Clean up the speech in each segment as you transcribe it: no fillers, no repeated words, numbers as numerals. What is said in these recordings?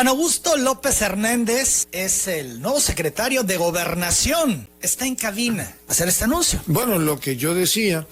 Adán Augusto López Hernández es el nuevo secretario de Gobernación. Está en cabina a hacer este anuncio. Bueno, lo que yo decía,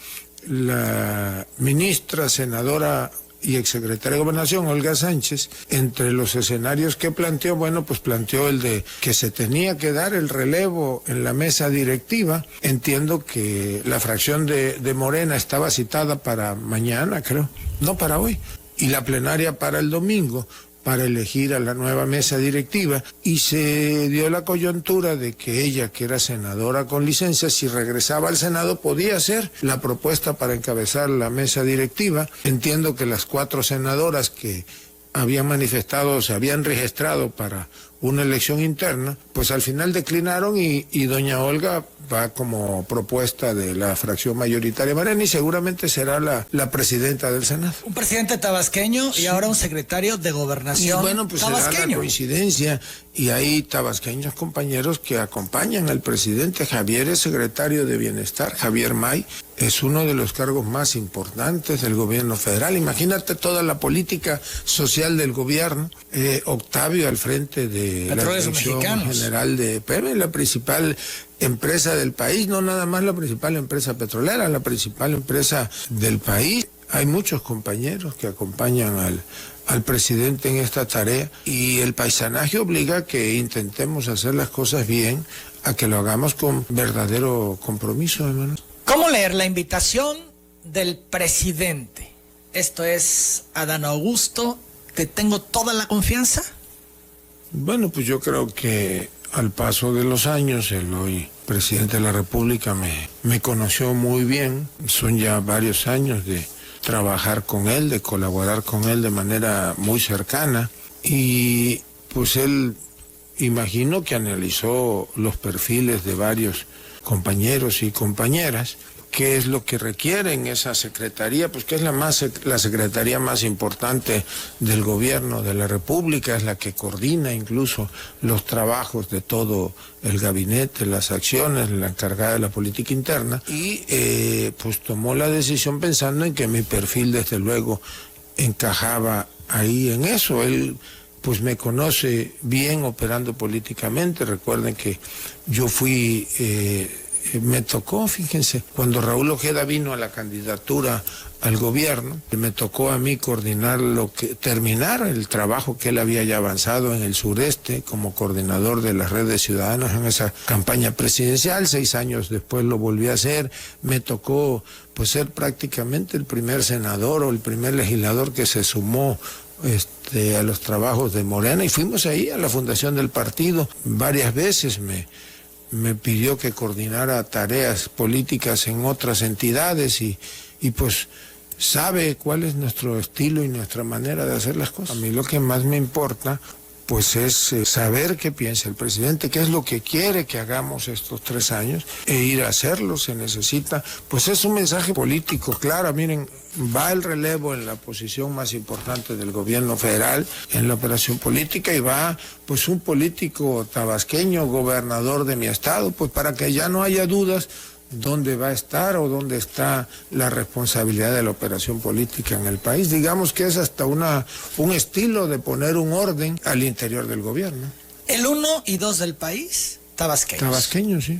la ministra, senadora y exsecretaria de Gobernación, Olga Sánchez, entre los escenarios que planteó, bueno, pues planteó el de que se tenía que dar el relevo en la mesa directiva. Entiendo que la fracción de Morena estaba citada para mañana, creo, no para hoy, y la plenaria para el domingo, para elegir a la nueva mesa directiva, y se dio la coyuntura de que ella, que era senadora con licencia, si regresaba al Senado podía hacer la propuesta para encabezar la mesa directiva. Entiendo que las 4 senadoras que habían manifestado, se habían registrado para una elección interna, pues al final declinaron y doña Olga va como propuesta de la fracción mayoritaria Morena y seguramente será la presidenta del Senado. Un presidente tabasqueño y ahora un secretario de Gobernación. Y bueno, pues será la coincidencia, y hay tabasqueños compañeros que acompañan al presidente. Javier es secretario de Bienestar, Javier May es uno de los cargos más importantes del gobierno federal. Imagínate toda la política social del gobierno. Octavio al frente de la Dirección General de PM, la principal empresa del país, no nada más la principal empresa petrolera, la principal empresa del país. Hay muchos compañeros que acompañan al presidente en esta tarea, y el paisanaje obliga a que intentemos hacer las cosas bien, a que lo hagamos con verdadero compromiso, hermano. ¿Cómo leer la invitación del presidente? Esto es, Adán Augusto, ¿te tengo toda la confianza? Bueno, pues yo creo que al paso de los años, el hoy presidente de la República me conoció muy bien. Son ya varios años de trabajar con él, de colaborar con él de manera muy cercana, y pues él, imagino que analizó los perfiles de varios compañeros y compañeras, qué es lo que requieren esa secretaría, pues que es la secretaría más importante del gobierno de la República, es la que coordina incluso los trabajos de todo el gabinete, las acciones, la encargada de la política interna, y pues tomó la decisión pensando en que mi perfil desde luego encajaba ahí en eso. Él pues me conoce bien operando políticamente. Recuerden que yo fui... me tocó, fíjense, cuando Raúl Ojeda vino a la candidatura al gobierno, me tocó a mí coordinar terminar el trabajo que él había ya avanzado en el sureste como coordinador de las redes ciudadanas en esa campaña presidencial. 6 años después lo volví a hacer. Me tocó pues ser prácticamente el primer senador o el primer legislador que se sumó a los trabajos de Morena, y fuimos ahí a la fundación del partido. Varias veces me pidió que coordinara tareas políticas en otras entidades, y pues sabe cuál es nuestro estilo y nuestra manera de hacer las cosas. A mí lo que más me importa pues es saber qué piensa el presidente, qué es lo que quiere que hagamos estos 3 años, e ir a hacerlo. Se necesita, pues es un mensaje político claro. Miren, va el relevo en la posición más importante del gobierno federal, en la operación política, y va pues un político tabasqueño, gobernador de mi estado, pues para que ya no haya dudas dónde va a estar o dónde está la responsabilidad de la operación política en el país. Digamos que es hasta un estilo de poner un orden al interior del gobierno. El 1 y 2 del país, tabasqueños. Tabasqueños, sí.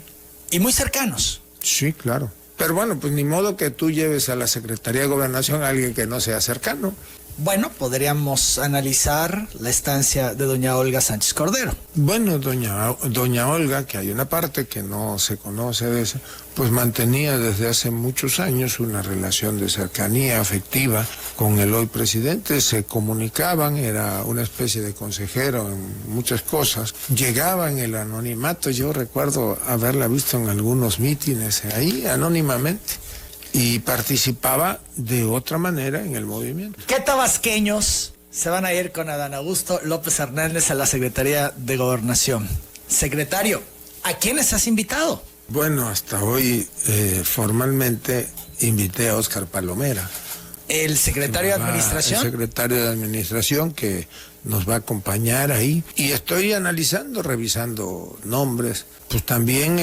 Y muy cercanos. Sí, claro. Pero bueno, pues ni modo que tú lleves a la Secretaría de Gobernación a alguien que no sea cercano. Bueno, podríamos analizar la estancia de doña Olga Sánchez Cordero. Bueno, doña Olga, que hay una parte que no se conoce de eso, pues mantenía desde hace muchos años una relación de cercanía afectiva con el hoy presidente. Se comunicaban, era una especie de consejero en muchas cosas. Llegaba en el anonimato, yo recuerdo haberla visto en algunos mítines ahí, anónimamente, y participaba de otra manera en el movimiento. ¿Qué tabasqueños se van a ir con Adán Augusto López Hernández a la Secretaría de Gobernación? Secretario, ¿a quiénes has invitado? Bueno, hasta hoy formalmente invité a Óscar Palomera. ¿El secretario de Administración? El secretario de Administración, que nos va a acompañar ahí. Y estoy analizando, revisando nombres. Pues también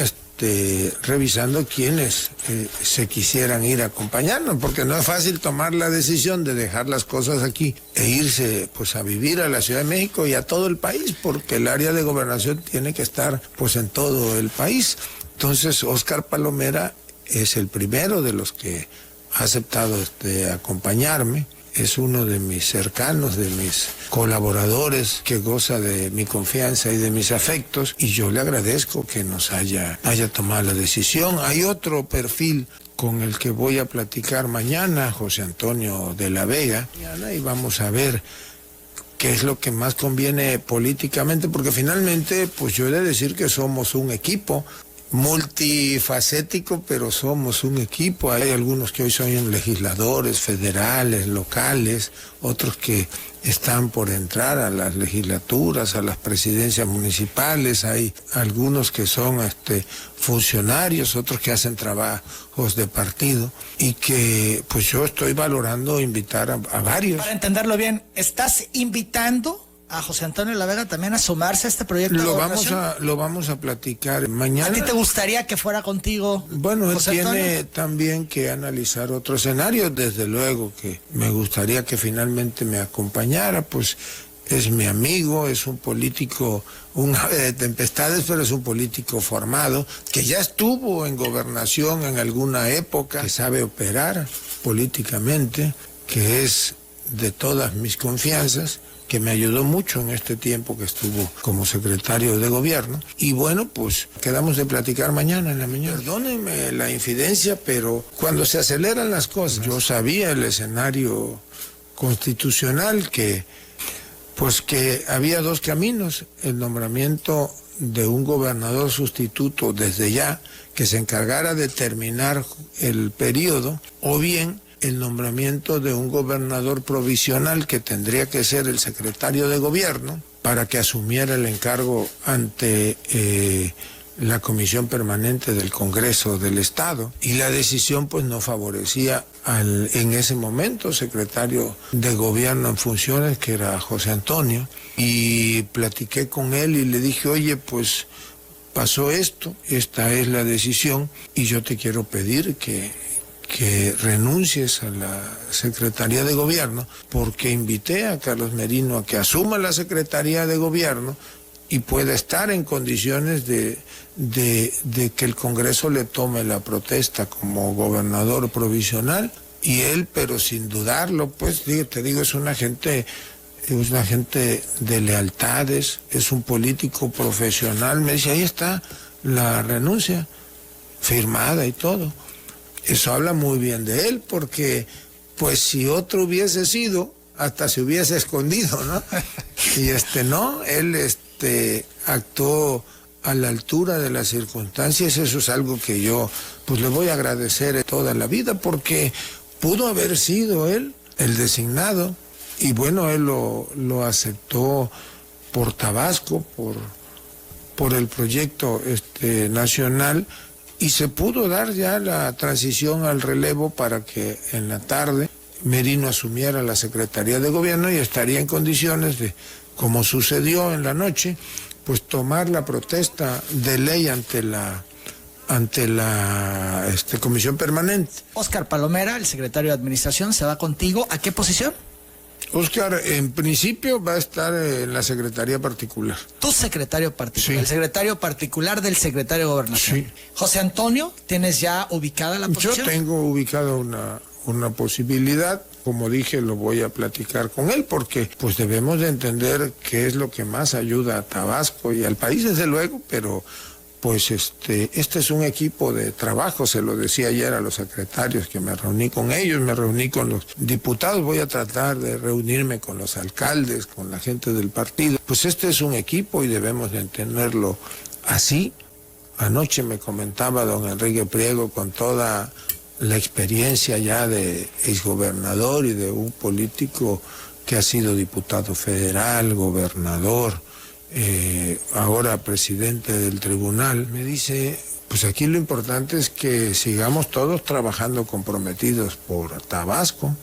revisando quiénes se quisieran ir a acompañarnos, porque no es fácil tomar la decisión de dejar las cosas aquí e irse pues a vivir a la Ciudad de México y a todo el país, porque el área de gobernación tiene que estar pues en todo el país. Entonces Óscar Palomera es el primero de los que ha aceptado acompañarme. Es uno de mis cercanos, de mis colaboradores, que goza de mi confianza y de mis afectos, y yo le agradezco que nos haya tomado la decisión. Hay otro perfil con el que voy a platicar mañana, José Antonio de la Vega, y vamos a ver qué es lo que más conviene políticamente, porque finalmente, pues yo he de decir que somos un equipo multifacético, pero somos un equipo. Hay algunos que hoy son legisladores federales, locales, otros que están por entrar a las legislaturas, a las presidencias municipales, hay algunos que son funcionarios, otros que hacen trabajos de partido, y que pues yo estoy valorando invitar a varios. Para entenderlo bien, ¿estás invitando a José Antonio de la Vega también a sumarse a este proyecto de gobernación? Lo vamos a platicar mañana. ¿A ti te gustaría que fuera contigo? Bueno, José él tiene Antonio también que analizar otros escenarios. Desde luego que me gustaría que finalmente me acompañara, pues es mi amigo, es un político, un ave de tempestades, pero es un político formado, que ya estuvo en gobernación en alguna época, que sabe operar políticamente, que es de todas mis confianzas, que me ayudó mucho en este tiempo que estuvo como secretario de gobierno. Y bueno, pues quedamos de platicar mañana en la mañana. Perdónenme la infidencia, pero cuando se aceleran las cosas, yo sabía el escenario constitucional que había dos caminos: el nombramiento de un gobernador sustituto desde ya, que se encargara de terminar el periodo, o bien el nombramiento de un gobernador provisional, que tendría que ser el secretario de gobierno, para que asumiera el encargo ante la Comisión Permanente del Congreso del Estado. Y la decisión pues no favorecía al en ese momento secretario de gobierno en funciones, que era José Antonio, y platiqué con él y le dije: oye, pues pasó esto, esta es la decisión, y yo te quiero pedir que renuncies a la Secretaría de Gobierno, porque invité a Carlos Merino a que asuma la Secretaría de Gobierno y pueda estar en condiciones de que el Congreso le tome la protesta como gobernador provisional. Y él, pero sin dudarlo, pues te digo, es una gente de lealtades, es un político profesional. Me dice: ahí está la renuncia firmada y todo. Eso habla muy bien de él, porque pues si otro hubiese sido, hasta se hubiese escondido, ¿no? Y no, él actuó a la altura de las circunstancias. Eso es algo que yo pues le voy a agradecer toda la vida, porque pudo haber sido él el designado, y bueno, él lo aceptó por Tabasco, por el proyecto nacional, y se pudo dar ya la transición al relevo para que en la tarde Merino asumiera la Secretaría de Gobierno y estaría en condiciones de, como sucedió en la noche, pues tomar la protesta de ley ante la Comisión Permanente. Óscar Palomera, el secretario de Administración, se va contigo. ¿A qué posición? Óscar, en principio va a estar en la Secretaría Particular. Tu secretario particular, sí. El secretario particular del secretario de Gobernación. Sí. José Antonio, ¿tienes ya ubicada la posición? Yo tengo ubicada una posibilidad. Como dije, lo voy a platicar con él, porque pues debemos de entender qué es lo que más ayuda a Tabasco y al país, desde luego, pero pues este es un equipo de trabajo. Se lo decía ayer a los secretarios que me reuní con ellos, me reuní con los diputados, voy a tratar de reunirme con los alcaldes, con la gente del partido. Pues es un equipo y debemos de entenderlo así. Anoche me comentaba don Enrique Priego, con toda la experiencia ya de exgobernador y de un político que ha sido diputado federal, gobernador, ahora presidente del tribunal, me dice: pues aquí lo importante es que sigamos todos trabajando comprometidos por Tabasco.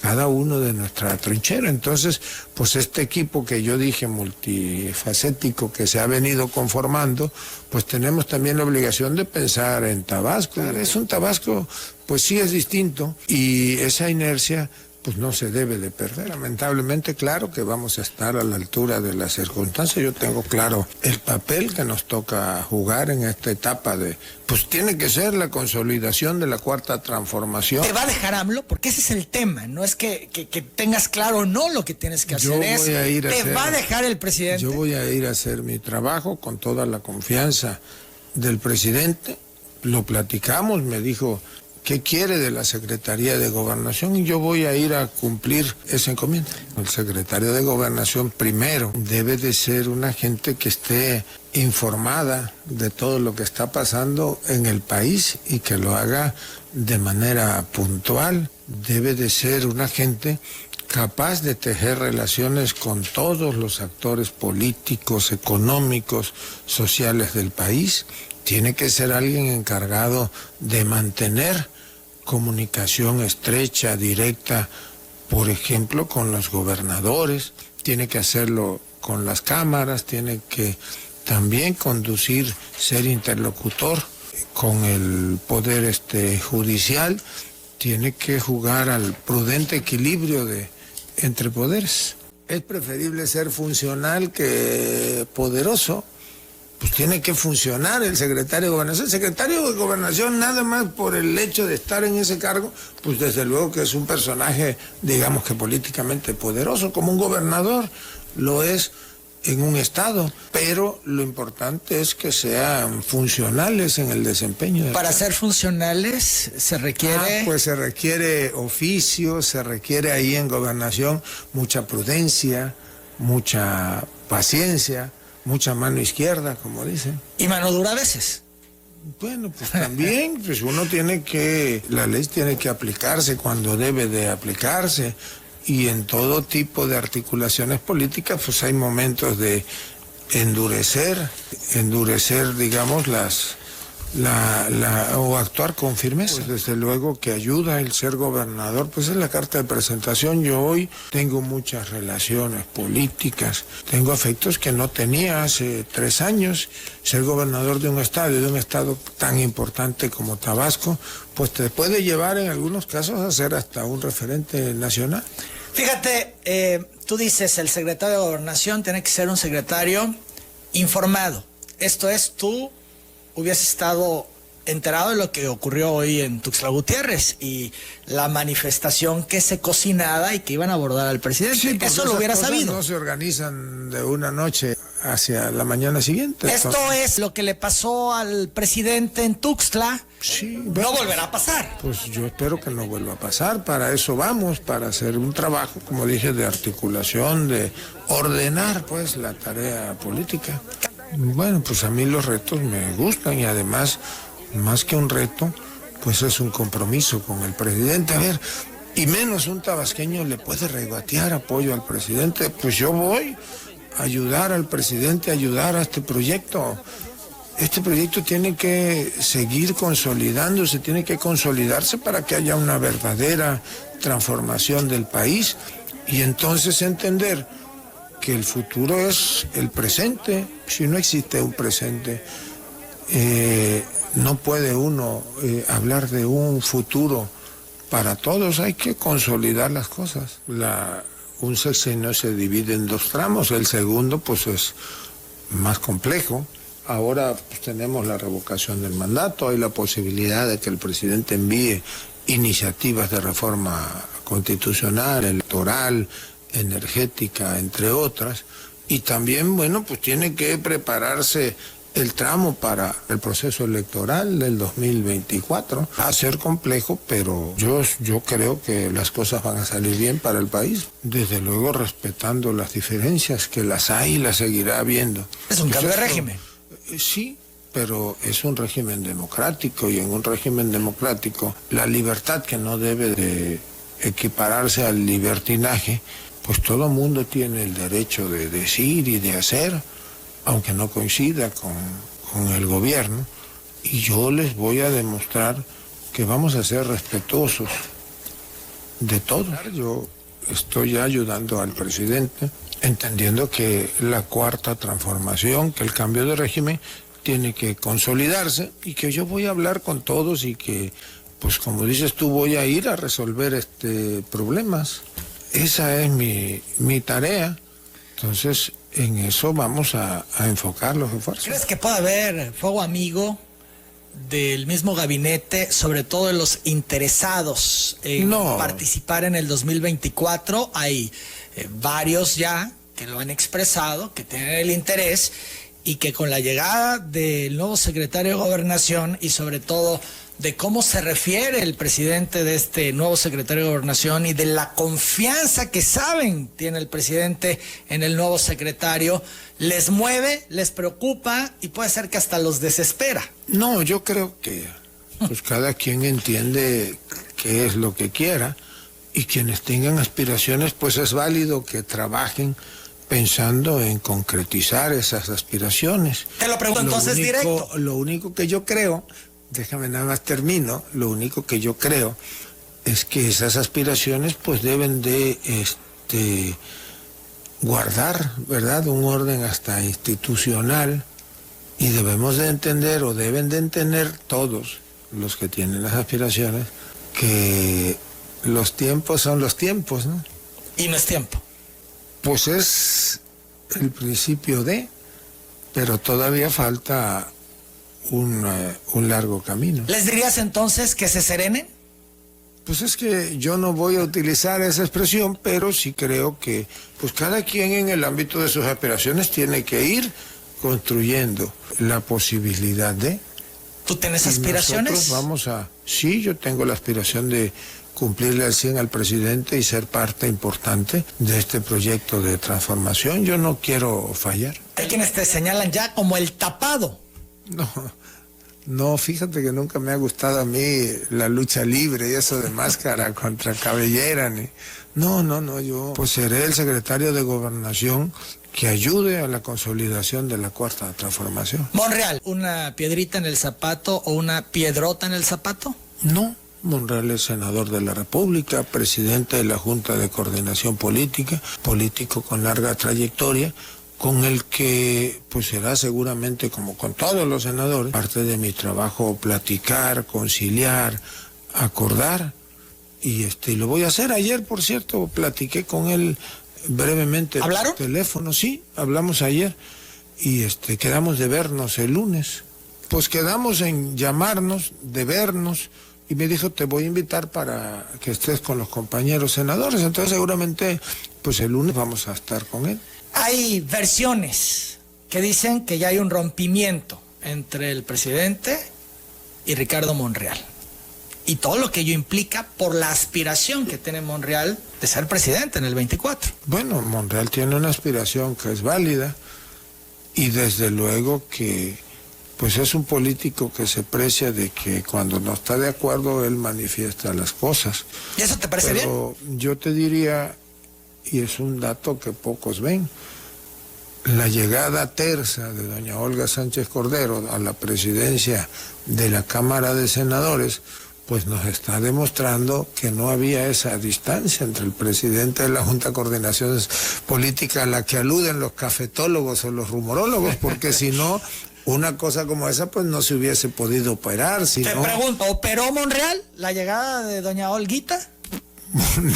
cada uno de nuestra trinchera. Entonces, pues este equipo que yo dije multifacético que se ha venido conformando, pues tenemos también la obligación de pensar en Tabasco. Es un Tabasco, pues sí es distinto, y esa inercia pues no se debe de perder. Lamentablemente, claro que vamos a estar a la altura de las circunstancias. Yo tengo claro el papel que nos toca jugar en esta etapa pues tiene que ser la consolidación de la cuarta transformación. ¿Te va a dejar AMLO? Porque ese es el tema, no es que tengas claro o no lo que tienes que hacer. ¿Te va a dejar el presidente? Yo voy a ir a hacer mi trabajo con toda la confianza del presidente. Lo platicamos, me dijo qué quiere de la Secretaría de Gobernación y yo voy a ir a cumplir esa encomienda. El secretario de Gobernación primero debe de ser una gente que esté informada de todo lo que está pasando en el país y que lo haga de manera puntual. Debe de ser una gente capaz de tejer relaciones con todos los actores políticos, económicos, sociales del país. Tiene que ser alguien encargado de mantener comunicación estrecha, directa, por ejemplo, con los gobernadores, tiene que hacerlo con las cámaras, tiene que también conducir, ser interlocutor con el poder judicial, tiene que jugar al prudente equilibrio entre poderes. Es preferible ser funcional que poderoso. Pues tiene que funcionar el secretario de Gobernación. El secretario de Gobernación, nada más por el hecho de estar en ese cargo, pues desde luego que es un personaje, digamos que políticamente poderoso, como un gobernador lo es en un estado, pero lo importante es que sean funcionales en el desempeño. Para ser funcionales se requiere... Pues se requiere oficio, se requiere ahí en Gobernación mucha prudencia, mucha paciencia, mucha mano izquierda, como dicen. ¿Y mano dura a veces? Bueno, pues también, pues la ley tiene que aplicarse cuando debe de aplicarse, y en todo tipo de articulaciones políticas, pues hay momentos de endurecer, digamos, o actuar con firmeza. Pues desde luego que ayuda el ser gobernador, pues es la carta de presentación. Yo hoy tengo muchas relaciones políticas, tengo afectos que no tenía hace 3 años. Ser gobernador de un estado tan importante como Tabasco, pues te puede llevar en algunos casos a ser hasta un referente nacional. Fíjate, tú dices, el secretario de Gobernación tiene que ser un secretario informado. Esto es, tú hubieses estado enterado de lo que ocurrió hoy en Tuxtla Gutiérrez y la manifestación que se cocinaba y que iban a abordar al presidente. Sí, eso lo hubiera sabido. No se organizan de una noche hacia la mañana siguiente. Esto es lo que le pasó al presidente en Tuxtla. Sí, no volverá a pasar. Pues yo espero que no vuelva a pasar. Para eso vamos, para hacer un trabajo, como dije, de articulación, de ordenar pues la tarea política. Bueno, pues a mí los retos me gustan y además, más que un reto, pues es un compromiso con el presidente. A ver, y menos un tabasqueño le puede regatear apoyo al presidente. Pues yo voy a ayudar al presidente, a ayudar a este proyecto. Este proyecto tiene que seguir consolidándose, tiene que consolidarse para que haya una verdadera transformación del país y entonces entender que el futuro es el presente. Si no existe un presente, no puede uno hablar de un futuro para todos. Hay que consolidar las cosas. Un sexenio se divide en 2 tramos, el segundo pues es más complejo. Ahora pues, tenemos la revocación del mandato, hay la posibilidad de que el presidente envíe iniciativas de reforma constitucional, electoral, energética, entre otras, y también, bueno, pues tiene que prepararse el tramo para el proceso electoral del 2024. Va a ser complejo, pero yo creo que las cosas van a salir bien para el país, desde luego respetando las diferencias, que las hay y las seguirá habiendo. Es un cambio de régimen. Sí, pero es un régimen democrático y en un régimen democrático la libertad, que no debe de equipararse al libertinaje, pues todo mundo tiene el derecho de decir y de hacer, aunque no coincida con el gobierno, y yo les voy a demostrar que vamos a ser respetuosos de todo. Yo estoy ayudando al presidente, entendiendo que la cuarta transformación, que el cambio de régimen tiene que consolidarse y que yo voy a hablar con todos y que, pues como dices tú, voy a ir a resolver problemas. Esa es mi tarea. Entonces, en eso vamos a enfocar los esfuerzos. ¿Crees que puede haber fuego amigo del mismo gabinete, sobre todo de los interesados en participar en el 2024? Hay varios ya que lo han expresado, que tienen el interés y que con la llegada del nuevo secretario de Gobernación y sobre todo de cómo se refiere el presidente de este nuevo secretario de Gobernación y de la confianza que saben tiene el presidente en el nuevo secretario, les mueve, les preocupa y puede ser que hasta los desespera. No, yo creo que pues cada quien entiende qué es lo que quiera y quienes tengan aspiraciones, pues es válido que trabajen pensando en concretizar esas aspiraciones. Te lo pregunto entonces directo. Lo único que yo creo, déjame nada más termino, lo único que yo creo es que esas aspiraciones pues deben de guardar, ¿verdad?, un orden hasta institucional y debemos de entender o deben de entender todos los que tienen las aspiraciones que los tiempos son los tiempos, ¿no? Y no es tiempo. Pues es el principio pero todavía falta un largo camino. ¿Les dirías entonces que se serenen? Pues es que yo no voy a utilizar esa expresión, pero sí creo que pues cada quien en el ámbito de sus aspiraciones tiene que ir construyendo la posibilidad de... ¿Tú tienes aspiraciones? Sí, yo tengo la aspiración de cumplirle al 100 al presidente y ser parte importante de este proyecto de transformación. Yo no quiero fallar. Hay quienes te señalan ya como el tapado. No, fíjate que nunca me ha gustado a mí la lucha libre y eso de máscara contra cabellera. Yo pues seré el secretario de Gobernación que ayude a la consolidación de la cuarta transformación. Monreal, ¿una piedrita en el zapato o una piedrota en el zapato? No, Monreal es senador de la República, presidente de la Junta de Coordinación Política, político con larga trayectoria, con el que pues será seguramente, como con todos los senadores, parte de mi trabajo platicar, conciliar, acordar, y lo voy a hacer. Ayer, por cierto, platiqué con él brevemente. ¿Hablaron? Por teléfono, sí, hablamos ayer, y quedamos de vernos el lunes. Pues quedamos en llamarnos, de vernos, y me dijo, te voy a invitar para que estés con los compañeros senadores, entonces seguramente pues el lunes vamos a estar con él. Hay versiones que dicen que ya hay un rompimiento entre el presidente y Ricardo Monreal. Y todo lo que ello implica por la aspiración que tiene Monreal de ser presidente en el 24. Bueno, Monreal tiene una aspiración que es válida y desde luego que pues es un político que se precia de que cuando no está de acuerdo él manifiesta las cosas. ¿Y eso te parece bien? Pero yo te diría, y es un dato que pocos ven, la llegada tersa de doña Olga Sánchez Cordero a la presidencia de la Cámara de Senadores pues nos está demostrando que no había esa distancia entre el presidente de la Junta de Coordinación Política a la que aluden los cafetólogos o los rumorólogos, porque si no, una cosa como esa pues no se hubiese podido operar. Te pregunto, ¿operó Monreal la llegada de doña Olguita?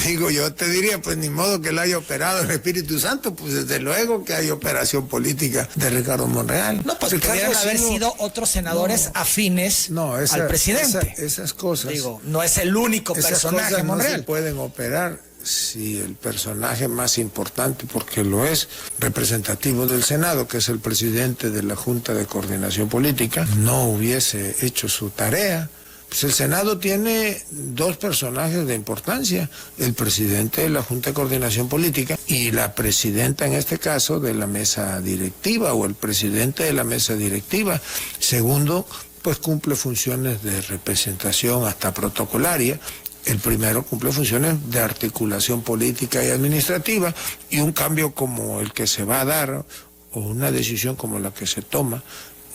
Digo, yo te diría, pues ni modo que lo haya operado el Espíritu Santo, pues desde luego que hay operación política de Ricardo Monreal. No, pues pudieran haber sido otros senadores afines al presidente. Esas cosas. Digo, no es el único personaje Monreal. No se pueden operar si el personaje más importante, porque lo es, representativo del Senado, que es el presidente de la Junta de Coordinación Política, no hubiese hecho su tarea. Pues el Senado tiene dos personajes de importancia, el presidente de la Junta de Coordinación Política y la presidenta, en este caso, de la mesa directiva o el presidente de la mesa directiva. Segundo, pues cumple funciones de representación hasta protocolaria. El primero cumple funciones de articulación política y administrativa, y un cambio como el que se va a dar o una decisión como la que se toma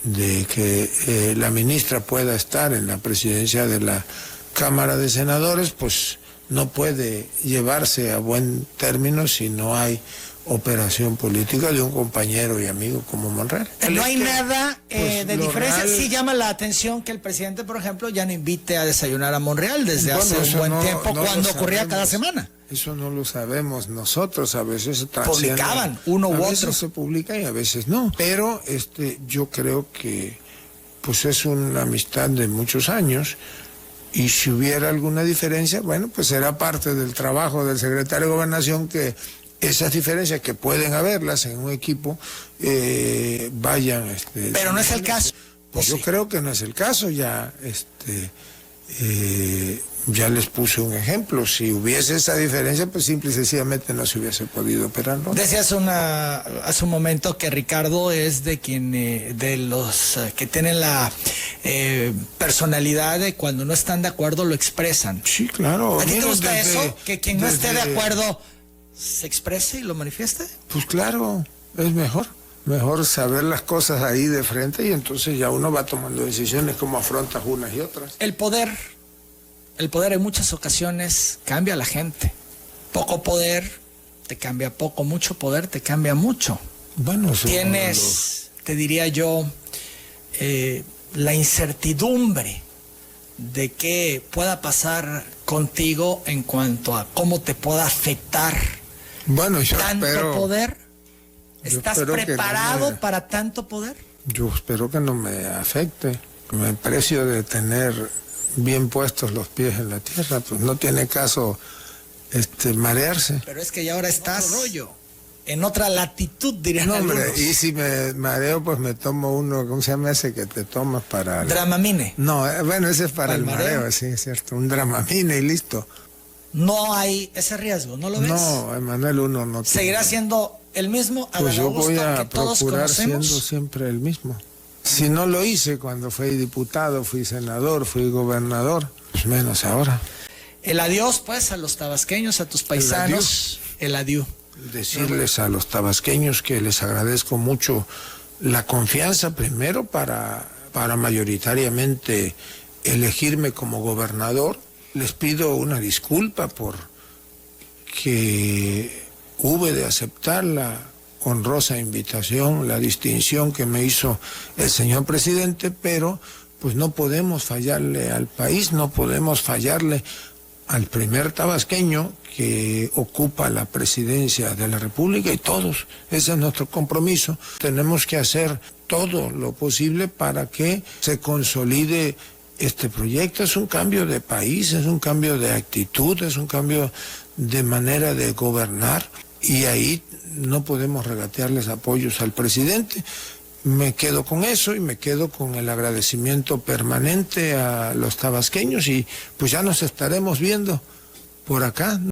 de que la ministra pueda estar en la presidencia de la Cámara de Senadores, pues no puede llevarse a buen término si no hay operación política de un compañero y amigo como Monreal. No hay nada pues, de diferencia. real... Sí llama la atención que el presidente, por ejemplo, ya no invite a desayunar a Monreal desde hace un buen tiempo, cuando ocurría cada semana. Eso no lo sabemos nosotros, a veces publicaban uno u otro. A veces se publica y a veces no. Pero yo creo que pues es una amistad de muchos años. Y si hubiera alguna diferencia, bueno, pues será parte del trabajo del secretario de Gobernación que esas diferencias que pueden haberlas en un equipo vayan... Pero no es el caso. Pues yo creo que no es el caso, ya ya les puse un ejemplo. Si hubiese esa diferencia, pues simple y sencillamente no se hubiese podido operar, ¿no? Decías hace un momento que Ricardo es de los que tienen la personalidad de cuando no están de acuerdo lo expresan. Sí, claro. ¿A ti te gusta eso? Que quien no esté de acuerdo se exprese y lo manifieste. Pues claro, es mejor saber las cosas ahí de frente y entonces ya uno va tomando decisiones como afrontas unas y otras. El poder en muchas ocasiones cambia a la gente. Poco poder te cambia poco, mucho poder te cambia mucho. Bueno, tienes, te diría yo, la incertidumbre de qué pueda pasar contigo en cuanto a cómo te pueda afectar tanto poder. ¿Estás preparado para tanto poder? Yo espero que no me afecte. El precio de tener bien puestos los pies en la tierra, pues no tiene caso marearse. Pero es que ya ahora estás en otra latitud, dirían algunos. Hombre, y si me mareo, pues me tomo uno, ¿cómo se llama ese que te tomas para...? Dramamine. No, bueno, ese es para el mareo, sí, es cierto, un Dramamine y listo. No hay ese riesgo, ¿no lo ves? No, Emanuel, uno no... ¿Seguirá siendo el mismo? Pues yo voy a procurar siendo siempre el mismo. Si no lo hice cuando fui diputado, fui senador, fui gobernador, pues menos ahora. El adiós, pues, a los tabasqueños, a tus paisanos. El adiós. Decirles a los tabasqueños que les agradezco mucho la confianza, primero, para mayoritariamente elegirme como gobernador. Les pido una disculpa por que hube de aceptar la honrosa invitación, la distinción que me hizo el señor presidente, pero pues no podemos fallarle al país, no podemos fallarle al primer tabasqueño que ocupa la presidencia de la República y todos, ese es nuestro compromiso. Tenemos que hacer todo lo posible para que se consolide este proyecto. Es un cambio de país, es un cambio de actitud, es un cambio de manera de gobernar y ahí no podemos regatearles apoyos al presidente. Me quedo con eso y me quedo con el agradecimiento permanente a los tabasqueños y pues ya nos estaremos viendo por acá.